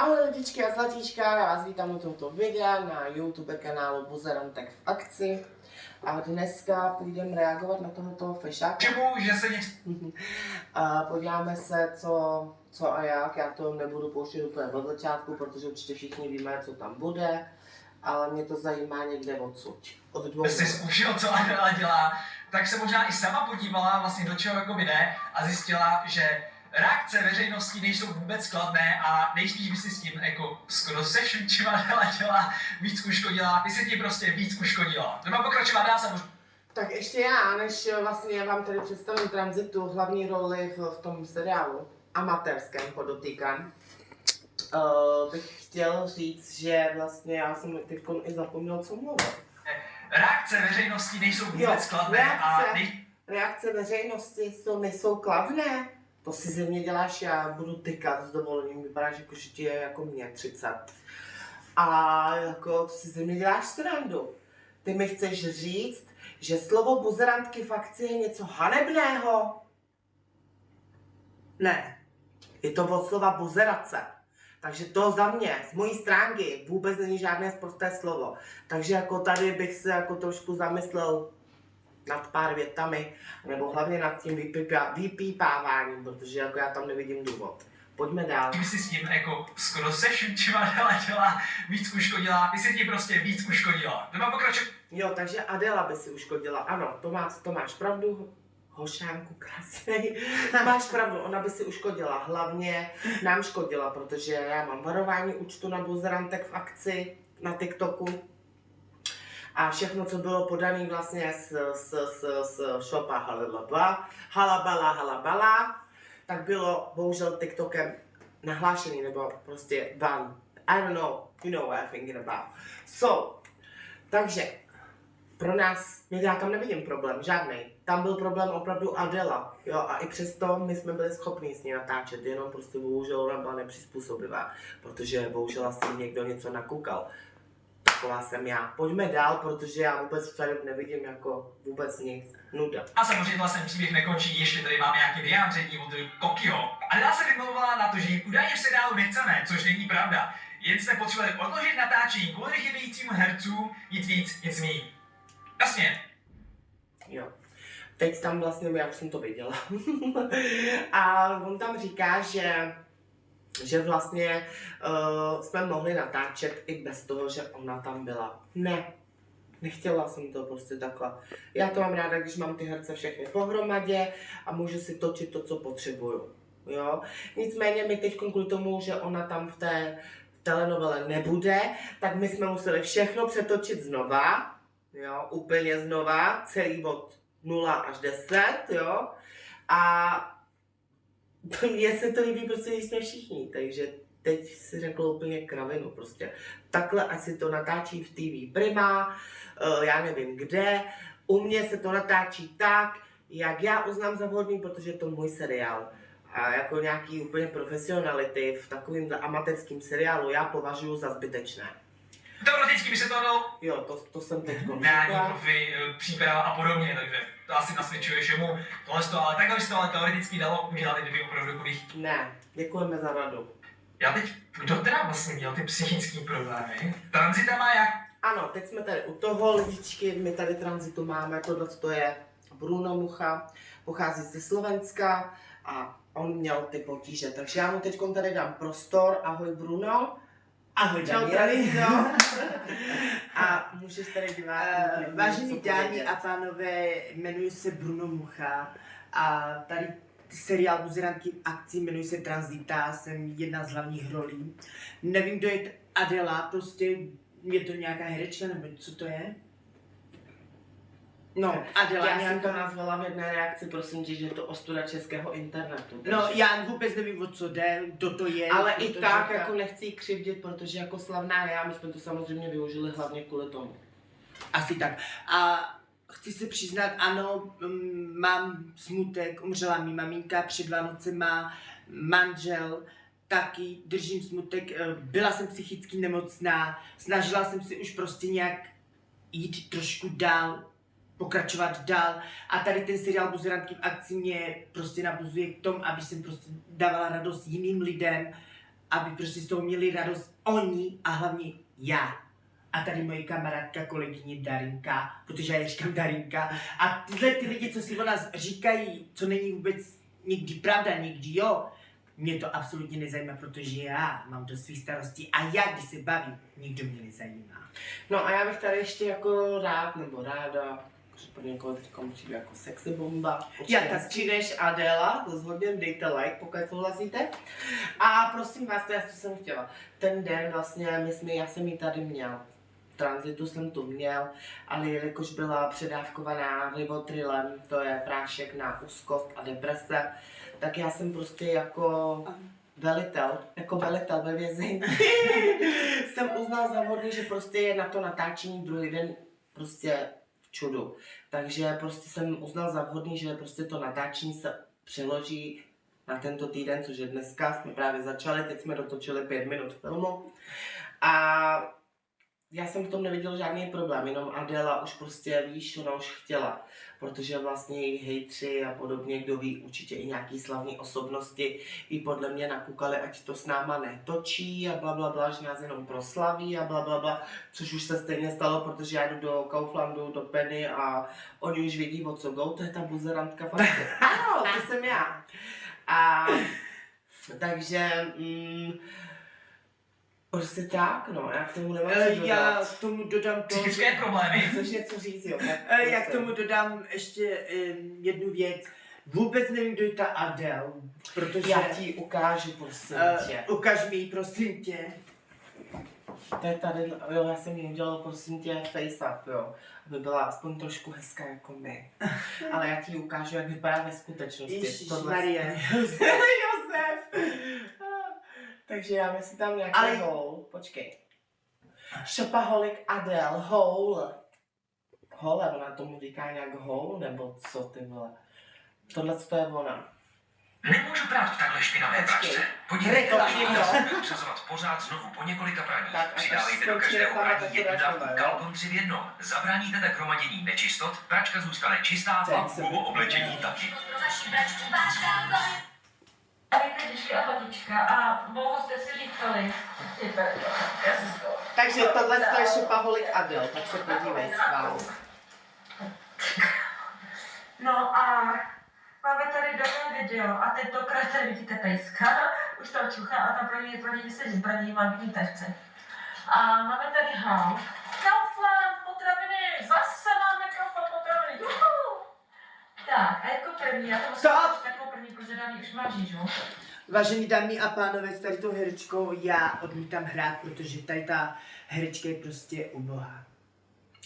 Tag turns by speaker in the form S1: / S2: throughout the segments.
S1: Ahoj lidičky a zlatíčka, já vás vítám u tohoto videa na YouTube kanálu Buzerantek v akci. A dneska půjdeme reagovat na tohoto fešáka.
S2: Čemu, že se něco...
S1: A podíváme se, co a jak. Já to nebudu pouštět úplně od začátku, protože určitě všichni víme, co tam bude. Ale mě to zajímá někde odsud. Od dvou.
S2: Jsi zkušil, co Adela dělá, tak se možná i sama podívala vlastně do čeho jako jde a zjistila, že reakce veřejnosti nejsou vůbec kladné a nejspíš by si s tím jako skoro se vším, čím Adela dělá, víc uškodila, by se ti prostě víc uškodila. Nemám pokračovat dál samozřejmě.
S1: Tak ještě já, než vlastně vám tady představím Tranzitu, hlavní roli v tom seriálu, amatérském podotýkám, bych chtěl říct, že vlastně já jsem teď i zapomněl, co mluvil.
S2: Reakce veřejnosti nejsou vůbec kladné a
S1: reakce veřejnosti nejsou kladné. To si ze mě děláš, já budu tykat s dovolením, vypadáš jako, že ti je jako mě 30. A jako to si ze mě děláš srandu. Ty mi chceš říct, že slovo buzerantky v akci je něco hanebného? Ne, je to od slova buzerace. Takže to za mě, z mojí stránky, vůbec není žádné sprosté slovo. Takže jako tady bych se jako trošku zamyslel nad pár větami, nebo hlavně nad tím vypípáváním, protože jako já tam nevidím důvod. Pojďme dál.
S2: Ty si s tím jako skoro se vším, čím Adela dělá, víc uškodila, ty se ti prostě víc uškodila. Nemám pokračovat.
S1: Jo, takže Adela by si uškodila, ano, to máš pravdu, hošánku krásnej, máš pravdu, ona by si uškodila, hlavně nám škodila, protože já mám varování účtu na Buzerantek v akci na TikToku a všechno, co bylo podané vlastně z shopa halabala, tak bylo bohužel TikTokem nahlášený, nebo prostě ban. I don't know, you know what I'm thinking about. So, takže pro nás, já tam nevidím problém, žádnej. Tam byl problém opravdu Adela, jo, a i přesto my jsme byli schopni s ní natáčet, jenom prostě bohužel ona byla nepřizpůsobivá, protože bohužel asi někdo něco nakoukal. Taková jsem já. Pojďme dál, protože já vůbec tady nevidím jako vůbec nic. Nuda.
S2: A samozřejmě vlastně příběh nekončí, ještě tady máme nějaké vyjádření od Kokiho. Adela se vymlouvala na to, že jí údajně v seriálu nechceme, což není pravda. Jen jsme potřebovali odložit natáčení kvůli chybějícímu hercům, nic víc, nic míň. Jasně.
S1: Jo. Teď tam vlastně, já už jsem to viděla. A on tam říká, že vlastně jsme mohli natáčet i bez toho, že ona tam byla. Ne, nechtěla jsem to prostě takhle. Já to mám ráda, když mám ty herce všechny pohromadě a můžu si točit to, co potřebuju. Jo? Nicméně my teď kvůli tomu, že ona tam v té telenovele nebude, tak my jsme museli všechno přetočit znova, jo? Úplně znova, celý od 0 až 10, jo? A mně se to líbí prostě, když jsme všichni, takže teď si řekl úplně kravinu prostě. Takhle asi to natáčí v TV Prima, já nevím kde, u mě se to natáčí tak, jak já uznám za vhodný, protože je to můj seriál. A jako nějaký úplně profesionality v takovým amatérském seriálu já považuji za zbytečné.
S2: Teoreticky by se to dalo...
S1: Jo, to jsem teď
S2: Dání, profi, příprava a podobně, takže to asi nasvědčuje, že mu ale takhle by se to ale teoreticky dalo udělat, kdyby opravdu kdybych...
S1: Ne, děkujeme za radu.
S2: Já teď, kdo teda vlastně měl ty psychické problémy? Tranzita má jak?
S1: Ano, teď jsme tady u toho, lidičky, my tady Tranzitu máme, tohle je Bruno Mucha, pochází ze Slovenska a on měl ty potíže, takže já mu teď tady dám prostor. Ahoj Bruno.
S3: Ahoj
S1: Danieli. A můžeš tady dívat.
S3: Vážení dámy a pánové, jmenuji se Bruno Mucha a tady seriál Buzerantky v akci jmenuji se Tranzita, jsem jedna z hlavních rolí. Nevím, kdo je Adela, prostě je to nějaká herečka nebo co to je?
S1: No,
S3: Adela,
S1: já jsem to nazvala v jedné reakci, prosím tě, že je to ostuda českého internetu. Takže...
S3: No, já vůbec nevím, o co jde, kdo to je.
S1: Ale i tak, jako nechci jí křivdit, protože jako slavná já, my jsme to samozřejmě využili hlavně kvůli tomu.
S3: Asi tak. A chci se přiznat, ano, mám smutek, umřela mi maminka, před Vánocema, manžel, taky držím smutek, byla jsem psychicky nemocná, snažila jsem se už prostě nějak jít trošku dál, pokračovat dál a tady ten seriál Buzerantky v akci mě prostě nabuzuje k tomu, aby jsem prostě dávala radost jiným lidem aby prostě z toho měli radost oni a hlavně já. A tady moje kamarádka, kolegyně Darinka, protože já jí říkám Darinka. A tyhle ty lidi, co si o nás říkají, co není vůbec někdy pravda, někdy jo, mě to absolutně nezajímá, protože já mám do svých starostí a já, když se bavím, nikdo mě nezajímá.
S1: No a já bych tady ještě jako rád nebo ráda, že pro někoho teďka přijde jako sexy bomba.
S3: Já
S1: Určitě
S3: tak.
S1: hezčí než Adéla, rozhodně dejte like, pokud souhlasíte. A prosím vás, to je, co jsem chtěla. Ten den vlastně, já jsem ji tady měl. V tranzitu jsem tu měl, ale jelikož byla předávkovaná Rivotrilem, to je prášek na úzkost a deprese, tak já jsem prostě jako velitel ve vězení, jsem uznal za vhodný, že prostě je na to natáčení druhý den prostě v čudu. Takže prostě jsem uznal za vhodný, že prostě to natáčení se přeloží na tento týden, což je dneska, jsme právě začali, teď jsme dotočili 5 minut filmu. A já jsem v tom neviděl žádný problém, jenom Adéla už prostě, víš, ona už chtěla, protože vlastně její hejtři a podobně, kdo ví, určitě i nějaký slavní osobnosti, i podle mě nakukali, ať to s náma netočí a bla, že nás jenom proslaví a bla, což už se stejně stalo, protože já jdu do Kauflandu, do Penny a oni už vědí, o co go, to je ta buzerantka fakt. Ano, to jsem já. A takže, prostě tak, no, já k tomu nemám co dodat.
S3: Já k tomu dodám to,
S2: Psychické problémy.
S1: Chceš něco říct, jo?
S3: já k tomu dodám ještě jednu věc. Vůbec nevím, kdo je ta Adele, protože...
S1: Já ti ukážu, prosím tě.
S3: Ukaž mi ji, prosím tě.
S1: To je tady, jo, já jsem jí udělal, prosím tě, face-up, jo. Aby byla aspoň trošku hezká jako my. Ale já ti ukážu, jak vypadá ve skutečnosti.
S3: Ježišmarje.
S1: Josef! Takže já si tam nějaký
S3: Ale-
S1: hole, počkej. Shopaholic Adele, hole. Hole, ona tomu říká nějak hole, nebo co ty vole. Tohle to je ona.
S2: Nemůžu prát v takhle špinavé
S1: Počkej.
S2: pračce. Podívejte,
S1: Reklamní,
S2: že
S1: no.
S2: musíme usazovat pořád znovu po několika praních.
S1: Tak, a
S2: Přidávejte
S1: až
S2: do
S1: skončí
S2: každého
S1: reklama, tak
S2: praní
S1: to
S2: jednu
S1: dáš
S2: dávku
S1: nové, jo?
S2: Calgon 3 v 1. Zabráníte tak hromadění nečistot, pračka zůstane čistá a
S1: Tak se
S2: půvo oblečení taky.
S4: Tady krtičky a patička a dlouho jste si říkali.
S1: Takže tohle je Shopaholic Adele, tak se podívej, schvál.
S4: No a máme tady dobré video a tentokrát tady vidíte pejska, už tam čuchá a tam pro něj sedí, pro něj mám vnitřce. A máme tady hal. Kaufland potraviny, zase máme Kaufland potraviny, juhu! Tak a jako první, já to musím
S3: Stop!
S4: říct jako první, protože Dani už má žížu.
S3: Vážení dámy a pánové, s tady tou herečkou já odmítám hrát, protože tady ta herečka je prostě ubohá.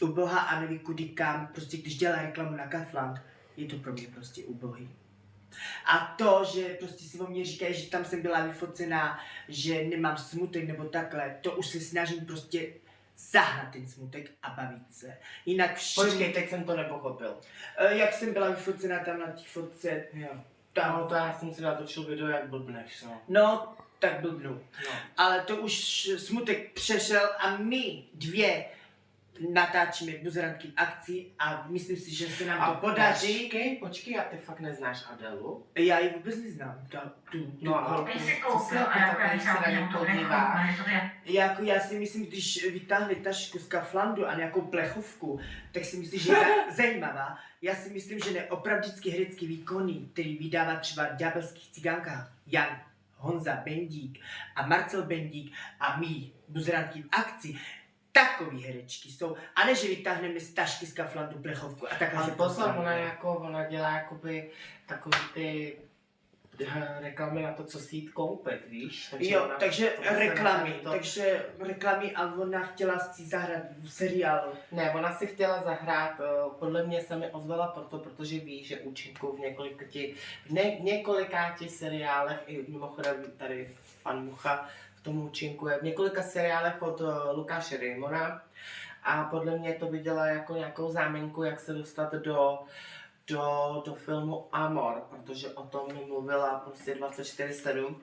S3: Ubohá a neví kudy kam, prostě když dělá reklamu na Kaufland, je to pro mě prostě ubohý. A to, že prostě si o mě říkají, že tam jsem byla vyfocená, že nemám smutek nebo takhle, to už se snažím prostě zahnat ten smutek a bavit se. Jinak
S1: Počkej, teď jsem to nepochopil.
S3: jak jsem byla vyfocená tam na té fotce,
S1: Jo.
S3: tam,
S1: No to já jsem si natočil video, jak blbneš, no.
S3: no, tak blbnu.
S1: No.
S3: Ale to už smutek přešel a my dvě natáčíme buzerantky akci a myslím si, že se nám to podaří.
S1: Počkej, a ty fakt neznáš Adelu?
S3: Já ji vůbec neznám. Tu
S1: No a
S3: holku.
S4: Ty si
S1: Co se
S4: koupil
S1: jako
S4: a já
S1: takový si na ní
S4: říkám, to
S1: podíváš?
S4: nechutné, to je
S3: Jako já si myslím, když vytáhli tašku z Kauflandu a nějakou plechovku, tak si myslím, že je zajímavá. Já si myslím, že neopravdicky herecký výkony, který vydává třeba v Ďábelských cigánkách Jan Honza Bendík a Marcel Bendík a my buzerantky v akci, takový herečky jsou. A ne, že vytáhneme z tašky z Kauflandu plechovku a takhle
S1: Ale
S3: se
S1: pozor,
S3: postavíme.
S1: ona dělá jakoby takový ty reklamy na to, co si jít koupit, víš?
S3: Jo,
S1: ona-
S3: takže
S1: to se
S3: reklamy,
S1: to-
S3: reklamy a ona chtěla si zahrát v seriálu.
S1: Ne, ona si chtěla zahrát, podle mě se mi ozvala protože ví, že účinkuju v několikáti seriálech, i mimochodem tady pan Mucha v tom účinkuje, v několika seriálech od Lukáše Raymona a podle mě to viděla jako nějakou záminku, jak se dostat do filmu Amor, protože o tom mi mluvila prostě 24/7,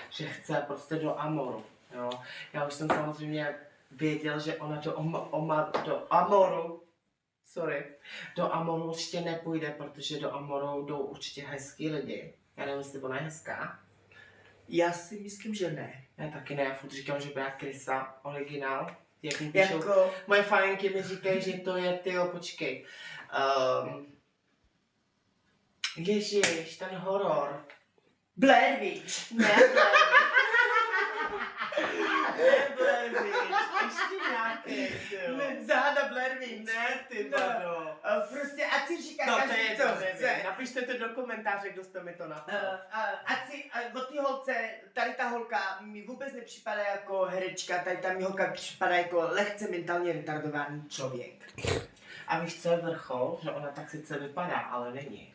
S1: že chce prostě do Amoru, jo. Já už jsem samozřejmě věděl, že ona do Amoru určitě nepůjde, protože do Amoru jdou určitě hezký lidi. Já nevím, jestli ona je hezká.
S3: Já si myslím, že ne.
S1: Já taky ne, já furt říkám, že byla Krysa, originál. Jak mi píšou,
S3: Jako,
S1: moje faninky mi říkají, že to je, tyjo, počkej. Ježiš, ten horor.
S3: Blair Witch.
S1: Ne, Blair Witch, ještě nějaký, tyjo.
S3: Záda Blair Witch.
S1: Ne, ty
S3: No.
S1: vado.
S3: Prostě ať si říká
S1: No to
S3: každý,
S1: je
S3: co
S1: to,
S3: chce.
S1: nevím. Napište to do komentáře, kdo jste mi to napsal.
S3: Ať si od té holce, tady ta holka mi vůbec nepřipadá jako herečka, tady ta mi holka připadá jako lehce mentálně retardovaný člověk.
S1: A víš, co je vrchol? Že ona tak sice vypadá, ale není.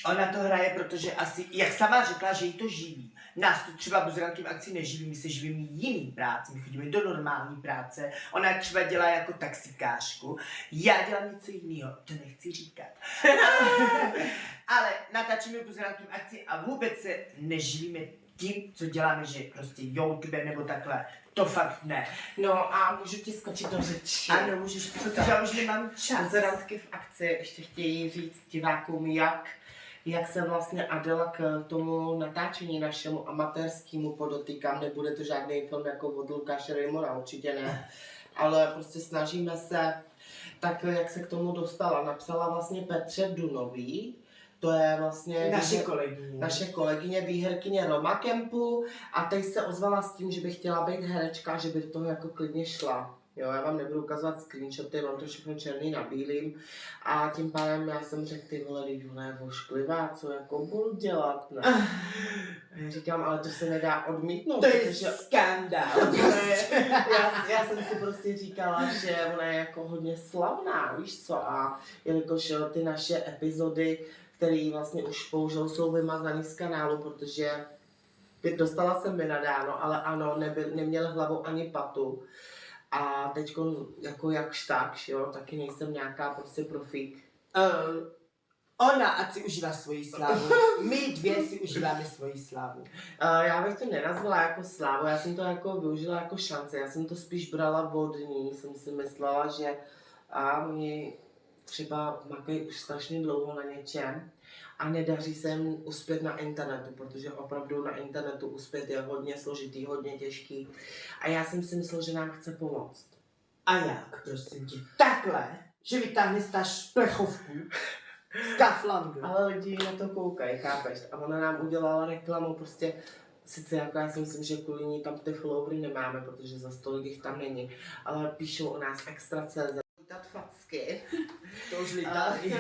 S3: Ona to hraje, protože asi, jak sama řekla, že jí to živí. Nás to třeba buzeranky v akci neživí, my se živíme jiný práci, my chodíme do normální práce. Ona třeba dělá jako taxikářku, já dělám něco jiného, to nechci říkat. Ale natáčíme buzeranky v akci a vůbec se neživíme tím, co děláme, že prostě YouTube nebo takhle. To fakt ne.
S1: No a můžu ti skočit do řeči.
S3: Ano, můžeš, protože já už nemám čas.
S1: Buzerantky v akci ještě chtějí říct divákům, jak se vlastně Adela k tomu natáčení našemu amatérskému podotýkám. Nebude to žádný film jako od Lukáše Rejmora, určitě ne. Ale prostě snažíme se, tak jak se k tomu dostala. Napsala vlastně Petře Dunový, to je vlastně naše kolegyně, výherkyně Roma Campu a teď se ozvala s tím, že by chtěla být herečka, že by do toho jako klidně šla. Jo, já vám nebudu ukazovat screenshoty, mám to všechno černý na bílým a tím pádem já jsem řekl, ty vole, když ona je vošklivá, co jako budu dělat, ne? Já říkám, ale to se nedá odmítnout,
S3: To je
S1: protože
S3: skandál.
S1: já jsem si prostě říkala, že ona je jako hodně slavná, víš co, a jelikož ty naše epizody, které vlastně už bohužel jsou vymazaný z kanálu, protože dostala jsem mi nadáno, ale ano, neměla hlavou ani patu. A teďko jako jakž takž, jo, taky nejsem nějaká prostě profík.
S3: Ona ať si užívá svoji slávu, my dvě si užíváme svoji slávu.
S1: Já bych to nenazvala jako slávu, já jsem to jako využila jako šance, já jsem to spíš brala od ní, jsem si myslela, že oni třeba makají už strašně dlouho na něčem a nedaří se jim uspět na internetu, protože opravdu na internetu uspět je hodně složitý, hodně těžký. A já jsem si myslela, že nám chce pomoct.
S3: A jak, prosím tě? Takhle, že vytáhne stáž plechovku z Kaflandu.
S1: Ale lidi na to koukají, chápeš? A ona nám udělala reklamu, prostě sice jako já si myslím, že kvůli ní tam ty followery nemáme, protože za tolik jich tam není, ale píšou o nás extra.cz. Lítat facky.
S3: To už lítali.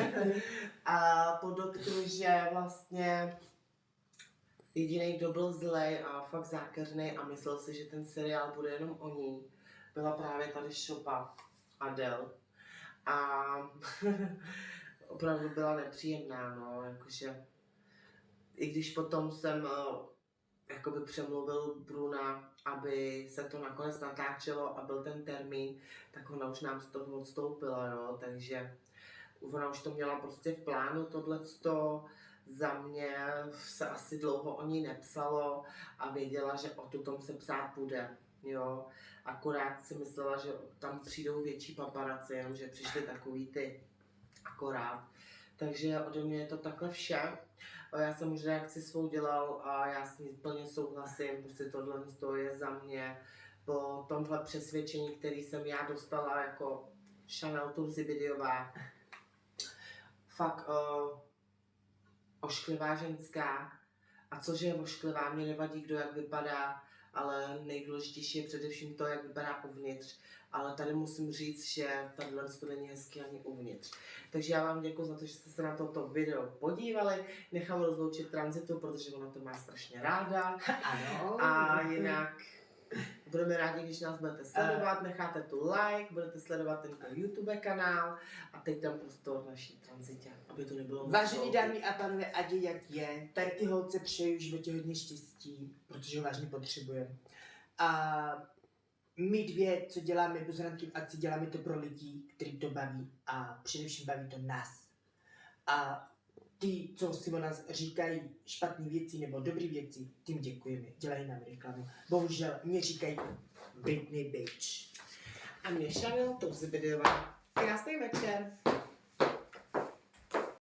S1: A podotknu, že vlastně jediný, kdo byl zlej a fakt zákeřnej a myslel si, že ten seriál bude jenom o ní, byla právě tady šopa Adele. A opravdu byla nepříjemná, no, jakože i když potom jsem jakoby přemluvil Bruna, aby se to nakonec natáčelo a byl ten termín, tak ona už nám z toho odstoupila, jo, takže ona už to měla prostě v plánu tohleto, za mě se asi dlouho o ní nepsalo a věděla, že o tom se psát bude, jo, akorát si myslela, že tam přijdou větší paparaci, jenomže přišly takový ty akorát. Takže ode mě je to takhle vše. Já jsem už reakci svou dělal a já s ní plně souhlasím, prostě tohle je za mě po tomhle přesvědčení, který jsem já dostala jako Chanel Turzibidiová. Fakt ošklivá ženská. A cože je ošklivá, mě nevadí, kdo jak vypadá, ale nejdůležitější je především to, jak vypadá uvnitř. Ale tady musím říct, že tadyhle to není hezky ani uvnitř. Takže já vám děkuji za to, že jste se na toto video podívali. Nechám rozloučit Transitu, protože ona to má strašně ráda.
S3: Ano.
S1: A jinak budeme rádi, když nás budete sledovat, necháte tu like, budete sledovat tento YouTube kanál a teď dám prostor naší Tranzitě, aby to nebylo moc
S3: Vážený
S1: dlouhý.
S3: dámy a pánové, ať je jak je, tady ty holce přeju v životě hodně štěstí, protože ho vážně potřebujeme. A my dvě, co děláme buzeranky v akci, děláme to pro lidi, který to baví a především baví to nás. A ty, co si o nás říkají špatné věci nebo dobré věci, tím děkujeme, dělají nám reklamu. Bohužel mě říkají Britney bitch.
S1: A mě Chanel Turzibidiová. Krásný večer.